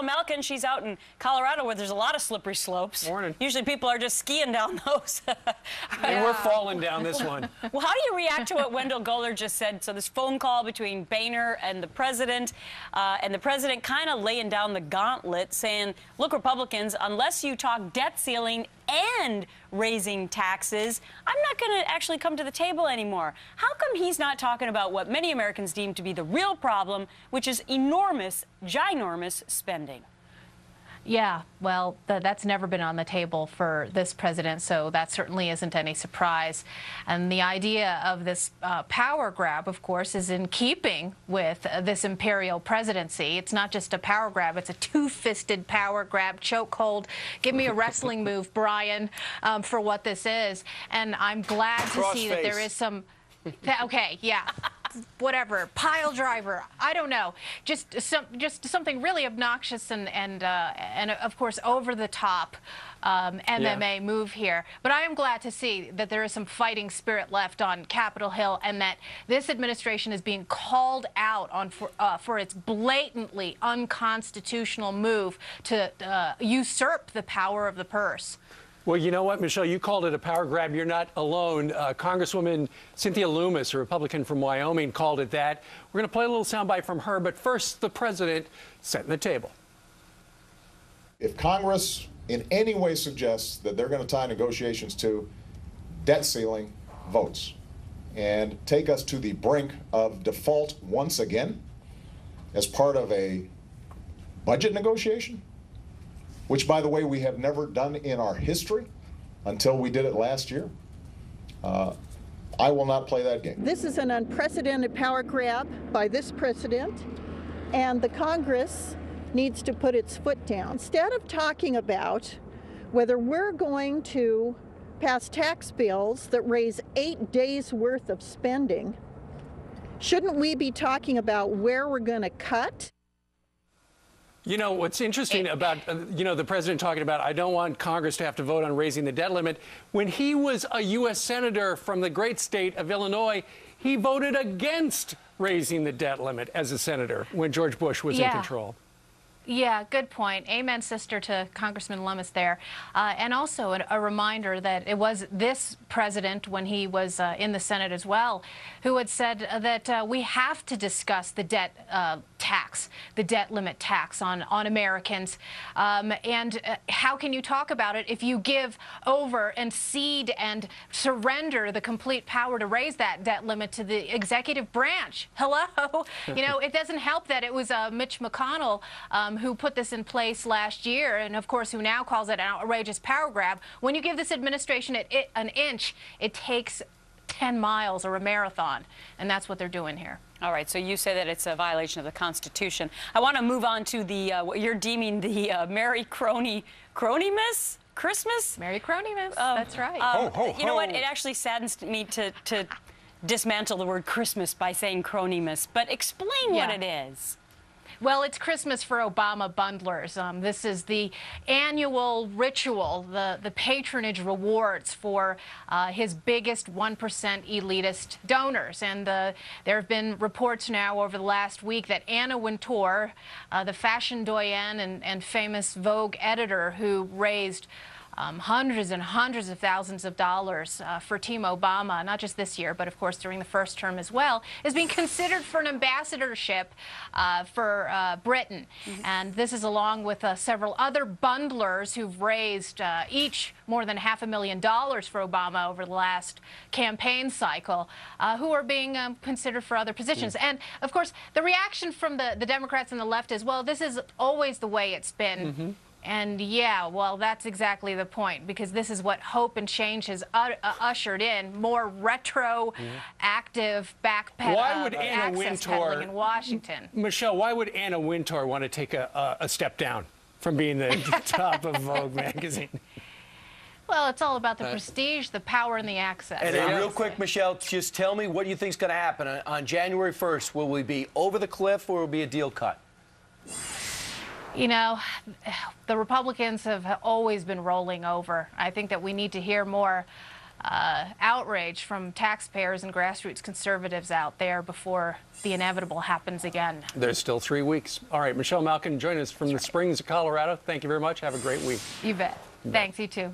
Malkin. She's out in Colorado where there's a lot of slippery slopes. Morning. Usually people are just skiing down those. And we're falling down this one. Well, how do you react to what Wendell Guller just said? So this phone call between Boehner and the president kind of laying down the gauntlet, saying, look, Republicans, unless you talk debt ceiling and raising taxes, I'm not going to actually come to the table anymore. How come he's not talking about what many Americans deem to be the real problem, which is enormous, ginormous spending? Yeah, well, that's never been on the table for this president, so that certainly isn't any surprise. And the idea of this power grab, of course, is in keeping with this imperial presidency. It's not just a power grab, it's a two-fisted power grab, chokehold. Give me a wrestling move, Brian, for what this is. And I'm glad to see that there is some... Okay, yeah. Whatever, pile driver, I don't know, just something really obnoxious and of course over the top MMA move here. But I am glad to see that there is some fighting spirit left on Capitol Hill, and that this administration is being called out on for its blatantly unconstitutional move to usurp the power of the purse. Well, you know what, Michelle, you called it a power grab. You're not alone. Congresswoman Cynthia Lummis, a Republican from Wyoming, called it that. We're going to play a little soundbite from her, but first, the president setting the table. If Congress in any way suggests that they're going to tie negotiations to debt ceiling votes and take us to the brink of default once again as part of a budget negotiation, which, by the way, we have never done in our history until we did it last year, I will not play that game. This is an unprecedented power grab by this president, and the Congress needs to put its foot down. Instead of talking about whether we're going to pass tax bills that raise 8 days' worth of spending, shouldn't we be talking about where we're going to cut? You know, what's interesting about, the president talking about, I don't want Congress to have to vote on raising the debt limit. When he was a U.S. senator from the great state of Illinois, he voted against raising the debt limit as a senator when George Bush was in control. Yeah, good point. Amen, sister, to Congressman Lummis there. And also a reminder that it was this president, when he was in the Senate as well, who had said that we have to discuss the debt tax, the debt limit tax on Americans. And how can you talk about it if you give over and cede and surrender the complete power to raise that debt limit to the executive branch? Hello? You know, it doesn't help that it was Mitch McConnell who put this in place last year, and of course who now calls it an outrageous power grab. When you give this administration an inch, it takes 10 miles or a marathon, and that's what they're doing here. All right, so you say that it's a violation of the Constitution. I want to move on to the what you're deeming the Merry Cronymas? Christmas? Merry Cronymas, that's right. Ho, ho, you know what? ho. It actually saddens me to dismantle the word Christmas by saying Cronymas, but explain what it is. Well, it's Christmas for Obama bundlers. This is the annual ritual, the patronage rewards for his biggest 1% elitist donors. And there have been reports now over the last week that Anna Wintour, the fashion doyenne and famous Vogue editor who raised hundreds and hundreds of thousands of dollars for Team Obama, not just this year, but of course during the first term as well, is being considered for an ambassadorship for Britain. And this is along with several other bundlers who've raised each more than $500,000 for Obama over the last campaign cycle, who are being considered for other positions. And of course, the reaction from the Democrats and the left is, well, this is always the way it's been. And yeah, well, that's exactly the point, because this is what hope and change has ushered in, more retroactive access peddling in Washington. Michelle, why would Anna Wintour want to take a step down from being the top of Vogue magazine? Well, it's all about the prestige, the power, and the access. And real quick, Michelle, just tell me what you think is going to happen. On January 1st, will we be over the cliff or will it be a deal cut? You know, the Republicans have always been rolling over. I think that we need to hear more outrage from taxpayers and grassroots conservatives out there before the inevitable happens again. There's still 3 weeks. All right, Michelle Malkin joining us from the Springs of Colorado. Thank you very much. Have a great week. You bet. Thanks, you too.